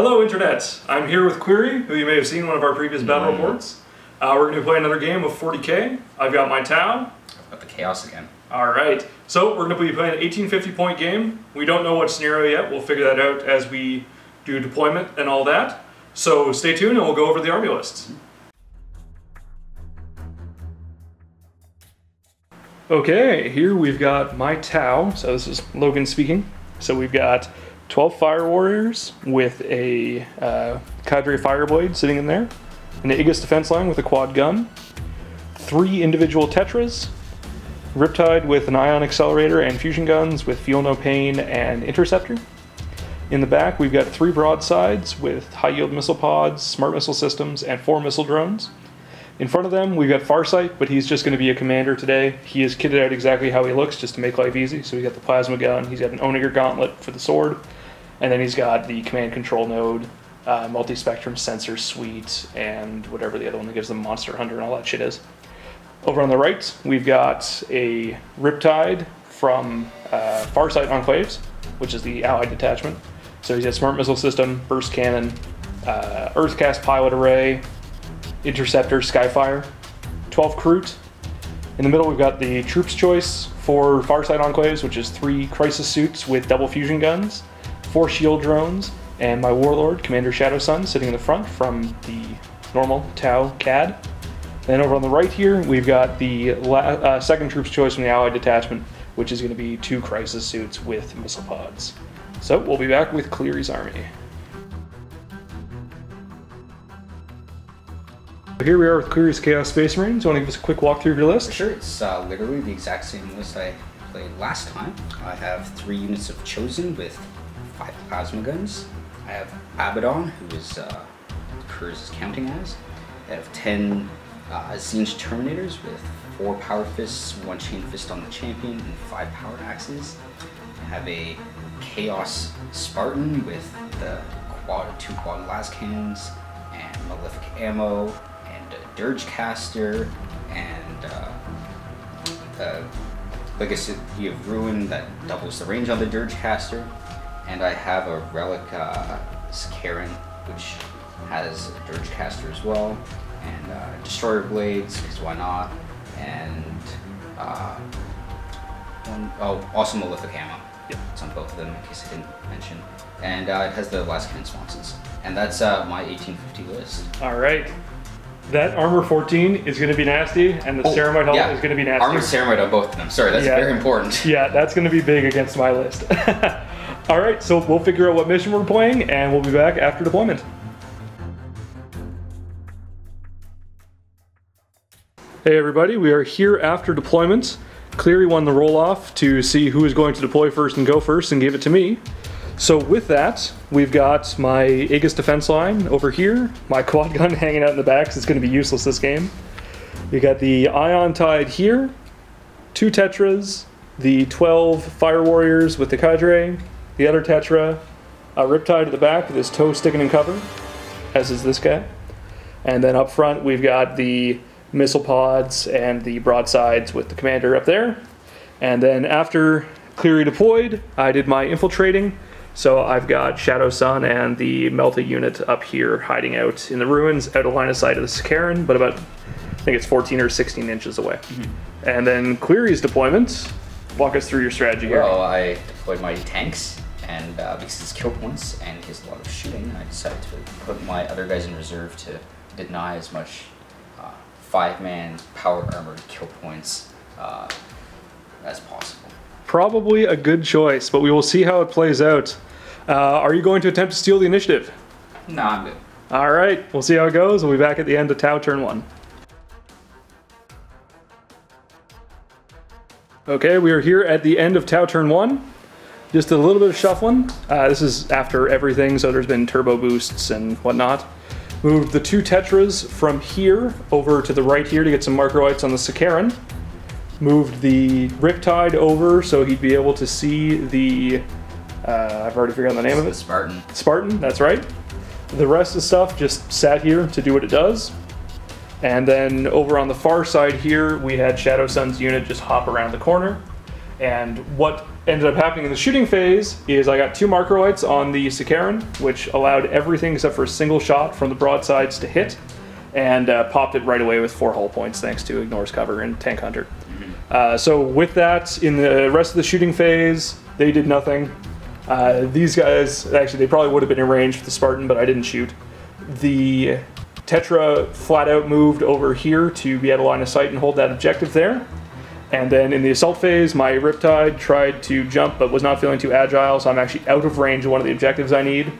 Hello Internet, I'm here with Cleary, who you may have seen in one of our previous battle reports. We're going to play another game of 40k. I've got my Tau. I've got the Chaos again. Alright, so we're going to be playing an 1850 point game. We don't know what scenario yet, we'll figure that out as we do deployment and all that. So stay tuned and we'll go over the army lists. Okay, here we've got my Tau, so this is Logan speaking. So we've got 12 fire warriors with a cadre fire blade sitting in there, an Aegis defense line with a quad gun, 3 individual tetras, Riptide with an ion accelerator and fusion guns with Feel No Pain and interceptor. In the back we've got 3 broadsides with high yield missile pods, smart missile systems, and 4 missile drones. In front of them we've got Farsight, but he's just going to be a commander today. He is kitted out exactly how he looks just to make life easy. So he's got the plasma gun, he's got an Onager gauntlet for the sword, and then he's got the command control node, multi-spectrum sensor suite, and whatever the other one that gives them Monster Hunter and all that shit is. Over on the right we've got a Riptide from Farsight Enclaves, which is the allied detachment. So he's got smart missile system, burst cannon, Earthcast pilot array, interceptor, skyfire, 12 Kroot. In the middle we've got the troops choice for Farsight Enclaves, which is 3 crisis suits with double fusion guns, 4 shield drones, and my warlord, Commander Shadow Sun, sitting in the front from the normal Tau CAD. Then over on the right here we've got the second troops choice from the allied detachment, which is going to be 2 crisis suits with missile pods. So we'll be back with Cleary's army. Here we are with Cleary's Chaos Space Marines. You want to give us a quick walkthrough of your list? For sure, it's literally the exact same list I played last time. I have 3 units of Chosen with 5 plasma guns. I have Abaddon, who is Kurz is counting as. I have 10 Zinj Terminators with 4 Power Fists, 1 Chain Fist on the Champion, and 5 Power Axes. I have a Chaos Spartan with the 2 quad las cannons, and Malefic ammo, and a Dirge Caster, and the Legacy of Ruin that doubles the range on the Dirge Caster. And I have a Relic Sakaran, which has a Dirge Caster as well, and Destroyer Blades, because why not, and also Malefic ammo. Yep. It's on both of them, in case I didn't mention. And it has the last cannon sponsons. And that's my 1850 list. Alright. That armor 14 is going to be nasty, and the Ceramite helmet is going to be nasty. Armor Ceramite on both of them. Sorry, that's very important. Yeah, that's going to be big against my list. Alright, so we'll figure out what mission we're playing, and we'll be back after deployment. Hey everybody, we are here after deployment. Cleary won the roll-off to see who is going to deploy first and go first, and gave it to me. So with that, we've got my Aegis defense line over here, my quad gun hanging out in the back, because it's going to be useless this game. We got the Ion Tide here, 2 tetras, the 12 fire warriors with the cadre, the other tetra, a Riptide at the back with his toe sticking in cover, as is this guy. And then up front we've got the missile pods and the broadsides with the commander up there. And then after Cleary deployed, I did my infiltrating. So I've got Shadow Sun and the Melta unit up here hiding out in the ruins, out of line of sight of the Sakaran, but about, I think it's 14 or 16 inches away. Mm-hmm. And then Cleary's deployment. Walk us through your strategy here. Well, I deployed my tanks, and because it's kill points and he has a lot of shooting, I decided to put my other guys in reserve to deny as much 5-man power armored kill points as possible. Probably a good choice, but we will see how it plays out. Are you going to attempt to steal the initiative? No, I'm good. Alright, we'll see how it goes. We'll be back at the end of Tau turn 1. Okay, we are here at the end of Tau turn 1. Just a little bit of shuffling. This is after everything, so there's been turbo boosts and whatnot. Moved the 2 tetras from here over to the right here to get some marker lights on the Sakaran. Moved the Riptide over so he'd be able to see the, I've already figured out the name of it. Spartan. Spartan, that's right. The rest of the stuff just sat here to do what it does. And then over on the far side here, we had Shadow Sun's unit just hop around the corner. And what ended up happening in the shooting phase is I got 2 marker lights on the Sikaran, which allowed everything except for a single shot from the broadsides to hit, and popped it right away with 4 hull points thanks to Ignores Cover and Tank Hunter. So with that, in the rest of the shooting phase, they did nothing. These guys, actually, they probably would have been in range for the Spartan, but I didn't shoot. The Tetra flat out moved over here to be at a line of sight and hold that objective there. And then in the assault phase, my Riptide tried to jump but was not feeling too agile, so I'm actually out of range of one of the objectives I need.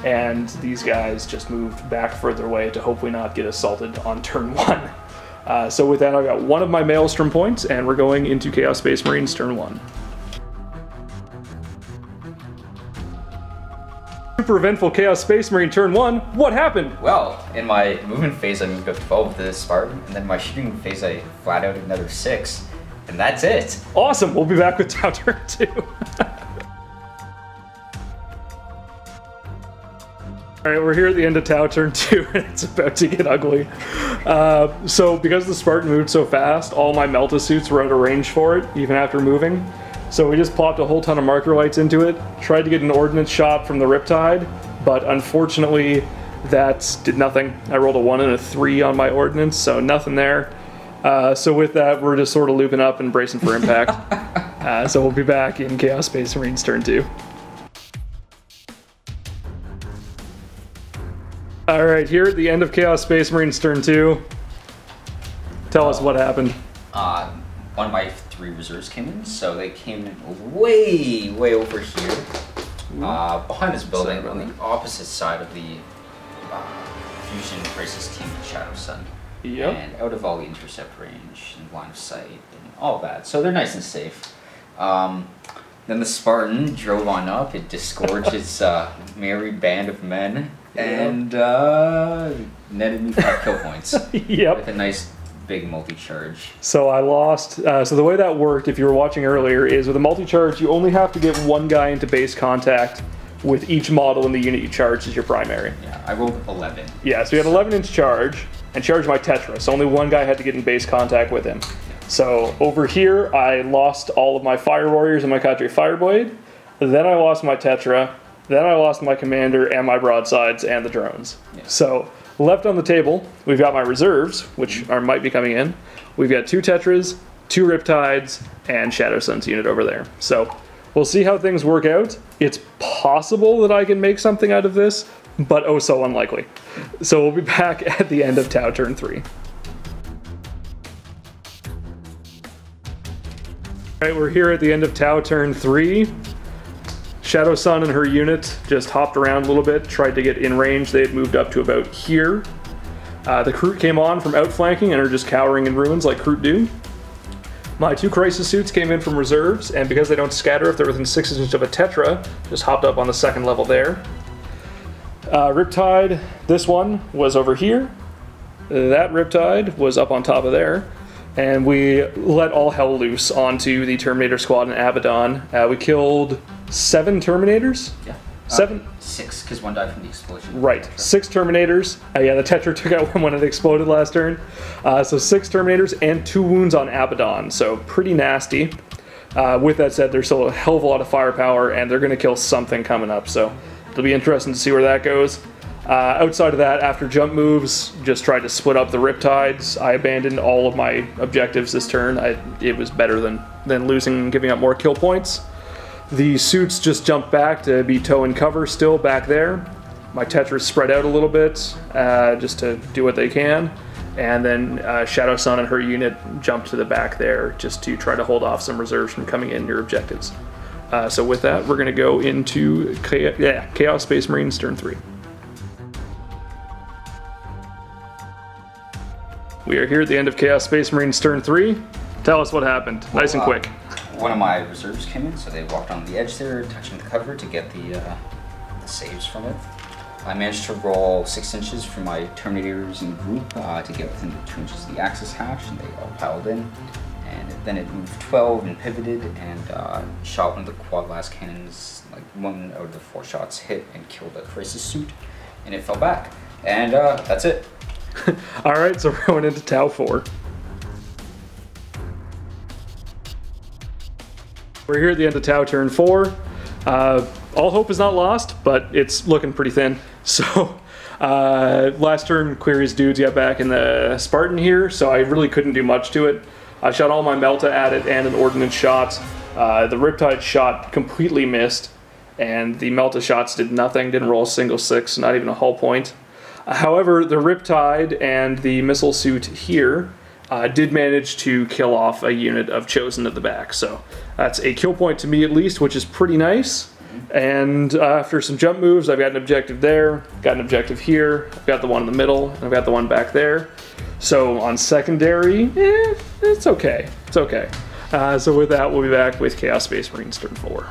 And these guys just moved back further away to hopefully not get assaulted on turn 1. So with that, I got 1 of my Maelstrom points, and we're going into Chaos Space Marines turn 1. Super eventful Chaos Space Marine turn 1. What happened? Well, in my movement phase, I moved up 12 with the Spartan, and then my shooting phase, I flat out another 6, and that's it. Awesome. We'll be back with Tau turn 2. All right, we're here at the end of Tau turn 2, and it's about to get ugly. So because the Spartan moved so fast, all my Melta suits were out of range for it, even after moving. So we just plopped a whole ton of marker lights into it, tried to get an ordnance shot from the Riptide, but unfortunately that did nothing. I rolled a 1 and a 3 on my ordnance, so nothing there. So with that, we're just sort of looping up and bracing for impact. So we'll be back in Chaos Space Marines turn 2. All right, here at the end of Chaos Space Marines turn 2, tell us what happened. One of my 3 reserves came in, so they came in way over here, behind this building, on the opposite side of the Fusion Crisis Team Shadow Sun. Yep. And out of all the intercept range and line of sight and all that, so they're nice and safe. Then the Spartan drove on up, it disgorged its merry band of men, and netted me 5 kill points. Yep. With a nice big multi-charge. So I lost, so the way that worked, if you were watching earlier, is with a multi-charge, you only have to get 1 guy into base contact with each model in the unit you charge as your primary. Yeah, I rolled 11. Yeah, so you had 11 into charge, and charged my Tetra, so only 1 guy had to get in base contact with him. So over here, I lost all of my Fire Warriors and my Cadre Fireblade, then I lost my Tetra, then I lost my Commander and my Broadsides and the drones. Yeah. So left on the table, we've got my reserves, which might be coming in. We've got 2 Tetras, 2 Riptides, and Shadow Sun's unit over there. So we'll see how things work out. It's possible that I can make something out of this, but oh so unlikely. So we'll be back at the end of Tau turn 3. Alright, we're here at the end of Tau turn 3. Shadow Sun and her unit just hopped around a little bit, tried to get in range. They had moved up to about here. The Kroot came on from outflanking and are just cowering in ruins like Kroot do. My 2 Crisis suits came in from reserves, and because they don't scatter if they're within 6 inches of a Tetra, just hopped up on the 2nd level there. Riptide, this one was over here. That Riptide was up on top of there. And we let all hell loose onto the Terminator squad in Abaddon. We killed 7 Terminators? Yeah. 7? 6, because 1 died from the explosion. Right, 6 Terminators. Yeah, the Tetra took out one when it exploded last turn. So 6 Terminators and 2 wounds on Abaddon, so pretty nasty. With that said, there's still a hell of a lot of firepower, and they're going to kill something coming up, so it'll be interesting to see where that goes. Outside of that, after jump moves, just tried to split up the Riptides. I abandoned all of my objectives this turn. It was better than losing and giving up more kill points. The suits just jumped back to be toe and cover still back there. My Tetras spread out a little bit just to do what they can. And then Shadow Sun and her unit jumped to the back there just to try to hold off some reserves from coming in your objectives. So with that, we're going to go into Chaos Space Marines turn 3. We are here at the end of Chaos Space Marines turn 3. Tell us what happened, nice and quick. One of my reserves came in, so they walked on the edge there, touching the cover to get the saves from it. I managed to roll 6 inches for my Terminators in group to get within the 2 inches of the axis hatch, and they all piled in. And then it moved 12 and pivoted and shot one of the quad blast cannons. Like 1 out of the 4 shots hit and killed a Crisis suit, and it fell back. And that's it. Alright, so we're going into Tau 4. We're here at the end of Tau turn 4. All hope is not lost, but it's looking pretty thin. So last turn, Cleary's dudes got back in the Spartan here, so I really couldn't do much to it. I shot all my Melta at it and an Ordnance shot. The Riptide shot completely missed, and the Melta shots did nothing, didn't roll a single 6, not even a hull point. However, the Riptide and the missile suit here did manage to kill off a unit of Chosen at the back. So that's a kill point to me at least, which is pretty nice. And after some jump moves, I've got an objective there, got an objective here, I've got the one in the middle, and I've got the one back there. So on secondary, it's okay. It's okay. So with that, we'll be back with Chaos Space Marines turn 4.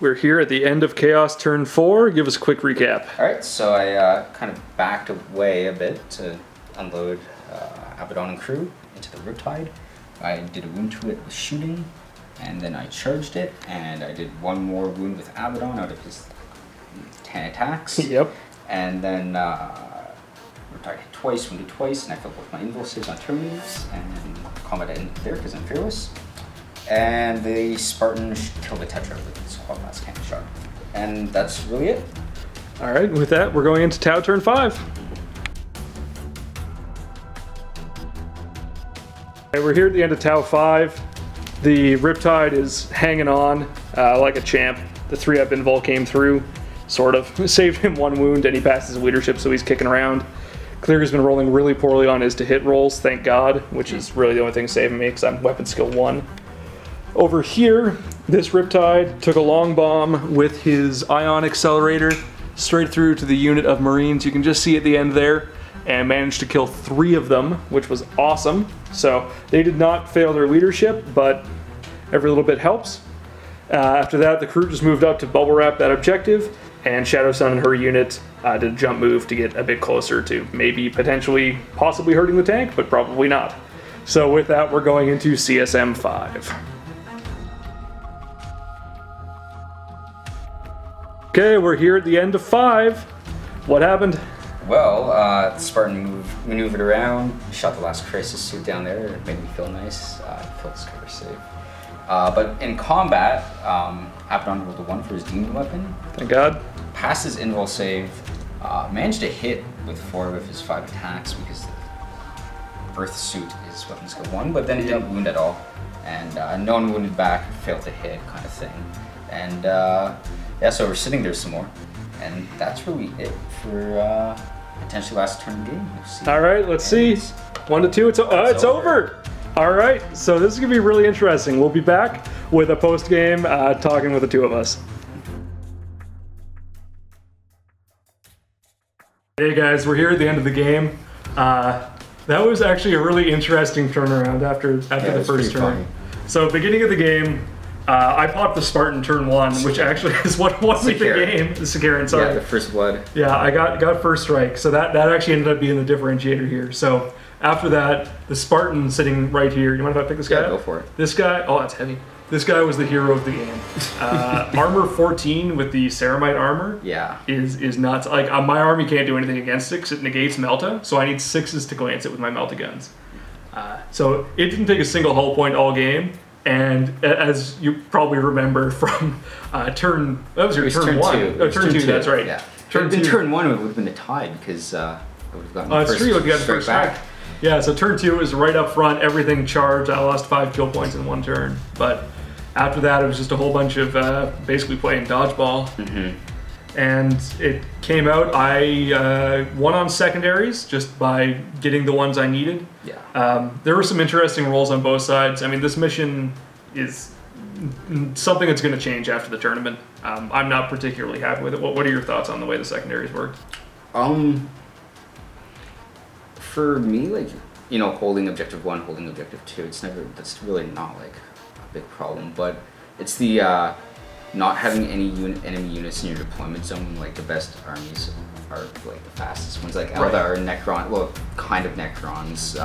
We're here at the end of Chaos turn 4. Give us a quick recap. Alright, so I kind of backed away a bit to unload Abaddon and crew into the Riptide. I did a wound to it with shooting, and then I charged it, and I did one more wound with Abaddon out of his 10 attacks. Yep. And then Riptide hit twice, wounded twice, and I filled both my invul saves on Terminators, and combat ended there because I'm fearless. And the Spartan killed the Tetra with his quad blast cannon shot. And that's really it. Alright, with that, we're going into Tau turn 5. Okay, we're here at the end of Tau 5. The Riptide is hanging on like a champ. The 3-up invul came through, sort of. Saved him one wound, and he passed his leadership, so he's kicking around. Cleary's been rolling really poorly on his to-hit rolls, thank God, which is really the only thing saving me, because I'm weapon skill 1. Over here, this Riptide took a long bomb with his ion accelerator straight through to the unit of Marines. You can just see at the end there, and managed to kill 3 of them, which was awesome. So they did not fail their leadership, but every little bit helps. After that, the crew just moved up to bubble wrap that objective, and Shadow Sun and her unit did a jump move to get a bit closer to maybe potentially possibly hurting the tank, but probably not. So with that, we're going into CSM 5. Okay, we're here at the end of 5. What happened? Well, the Spartan maneuvered around, shot the last crisis suit down there. It made me feel nice. I felt this cover save. But in combat, Abaddon rolled a 1 for his demon weapon. Thank God. Passed his invul save, managed to hit with 4 of his 5 attacks because the Earth suit is weapon skill 1, but then it didn't wound at all. And no one wounded back, failed to hit kind of thing. And yeah, so we're sitting there some more. And that's really it for potentially last turn of the game. All right, let's see. 1 to 2, it's over. All right, so this is gonna be really interesting. We'll be back with a post game talking with the 2 of us. Hey guys, we're here at the end of the game. That was actually a really interesting turnaround after the first turn. funny. So beginning of the game, I popped the Spartan turn 1, which actually is what won me the game. The Sakaran, sorry. Yeah, the first blood. Yeah, I got first strike, so that actually ended up being the differentiator here. So after that, the Spartan sitting right here. You mind if I pick this guy up? Go for it. This guy, oh, that's heavy. This guy was the hero of the game. Armor 14 with the Ceramite armor is nuts. Like my army can't do anything against it because it negates Melta, so I need 6s to glance it with my Melta guns. So it didn't take a single hull point all game. And as you probably remember from turn 1. Oh, turn 2, that's right. Yeah. Turn 2. Turn 1 it would have been a tie because I would have gotten the it's true, you got the first strike. Yeah, so turn 2 was right up front, everything charged. I lost 5 kill points in 1 turn. But after that, it was just a whole bunch of basically playing dodgeball. And it came out, I won on secondaries just by getting the ones I needed. Yeah. There were some interesting rolls on both sides. I mean, this mission is something that's going to change after the tournament. I'm not particularly happy with it. What are your thoughts on the way the secondaries worked? For me, like, you know, holding objective 1, holding objective 2, that's really not like a big problem, but it's the not having any enemy units in your deployment zone. Like the best armies are like the fastest ones, like Eldar or Necron, well, kind of Necrons,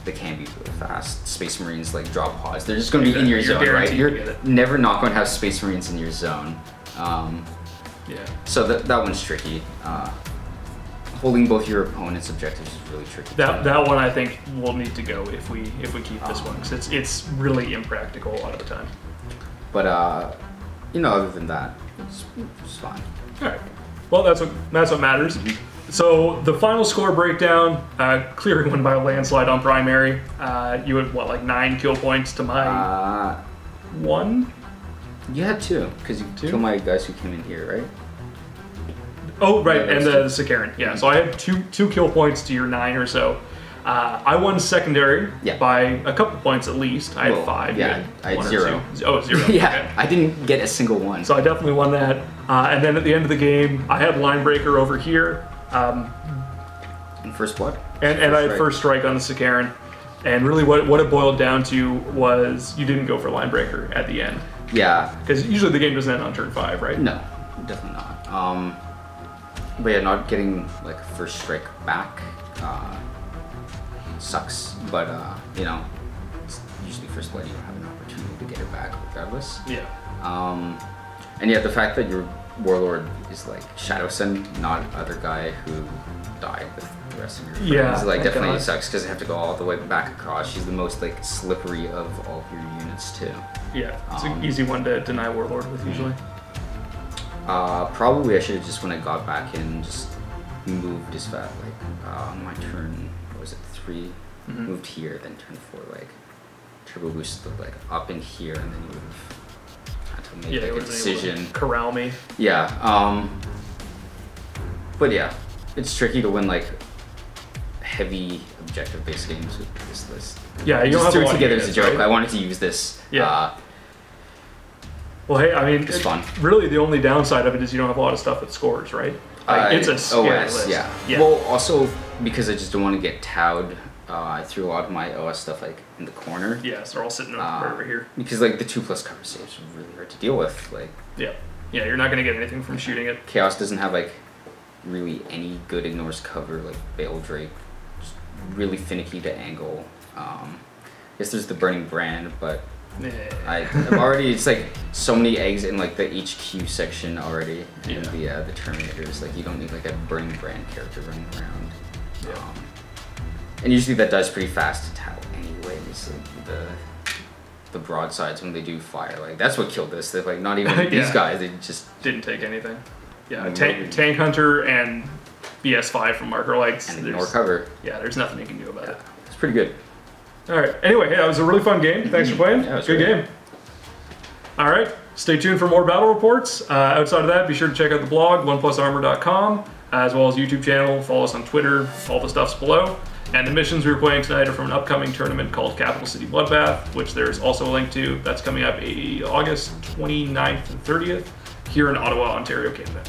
they can be really fast. Space Marines like drop pods, they're just going to be in your zone, right? You're never not going to have Space Marines in your zone. Yeah. So that one's tricky. holding both your opponent's objectives is really tricky. That one I think will need to go if we keep this one, because it's really impractical a lot of the time. But other than that, it's fine. All right. Well, that's what matters. So the final score breakdown: Cleary won by a landslide on primary. You had what, like 9 kill points to my 1? You had 2 because you killed my guys who came in here, right? Oh, right, and the Sakaran. Yeah, so I had two kill points to your 9 or so. I won secondary by a couple points at least. I had 5. Yeah, I had 0. Oh, 0. Yeah, okay. I didn't get a single one. So I definitely won that. And then at the end of the game, I had line breaker over here. And first blood. And I had first strike on the Sakaran. And really what it boiled down to was you didn't go for line breaker at the end. Yeah. Because usually the game doesn't end on turn 5, right? No, definitely not. But yeah, not getting like first strike back sucks. But it's usually first blood you don't have an opportunity to get it back regardless. Yeah. And yeah, the fact that your warlord is like Shadow Sun, not other guy who died with the rest of your friends, like definitely sucks because they have to go all the way back across. She's the most like slippery of all of your units too. Yeah, it's an easy one to deny warlord with usually. Probably I should have just, when I got back in, just moved as fast, like on my turn, what was it, 3, moved here, then turn 4, like turbo boosted like up in here, and then you would have had to make like a decision. Corral me. Yeah. But yeah, it's tricky to win like heavy objective based games with this list. Yeah, you just don't have threw a it together as a joke. Right? I wanted to use this. Yeah. Well, hey, I mean, it's fun. Really, the only downside of it is you don't have a lot of stuff that scores, right? Like, it's a scary list. Yeah. Well, also because I just don't want to get towed. I threw a lot of my OS stuff like in the corner. Yeah, so they're all sitting right over here. Because like the 2+ cover saves are really hard to deal with. Like. Yeah, you're not gonna get anything from shooting it. Chaos doesn't have like really any good ignores cover. Like Bale Drake, just really finicky to angle. Guess there's the Burning Brand, but. I've already, it's like so many eggs in like the HQ section already, and the Terminators. Like you don't need like a Burning Brand character running around. And usually that dies pretty fast to Tau anyways. Like the broadsides when they do fire, like that's what killed this. They're like not even these guys. They just didn't take anything. Yeah, tank hunter and BS5 from Marker Legs and ignore cover. Yeah, there's nothing you can do about it. It's pretty good. All right. Anyway, that was a really fun game. Thanks for playing. Yeah, good game. All right. Stay tuned for more battle reports. Outside of that, be sure to check out the blog, oneplusarmor.com, as well as YouTube channel. Follow us on Twitter. All the stuff's below. And the missions we were playing tonight are from an upcoming tournament called Capital City Bloodbath, which there's also a link to. That's coming up August 29th and 30th here in Ottawa, Ontario, Canada.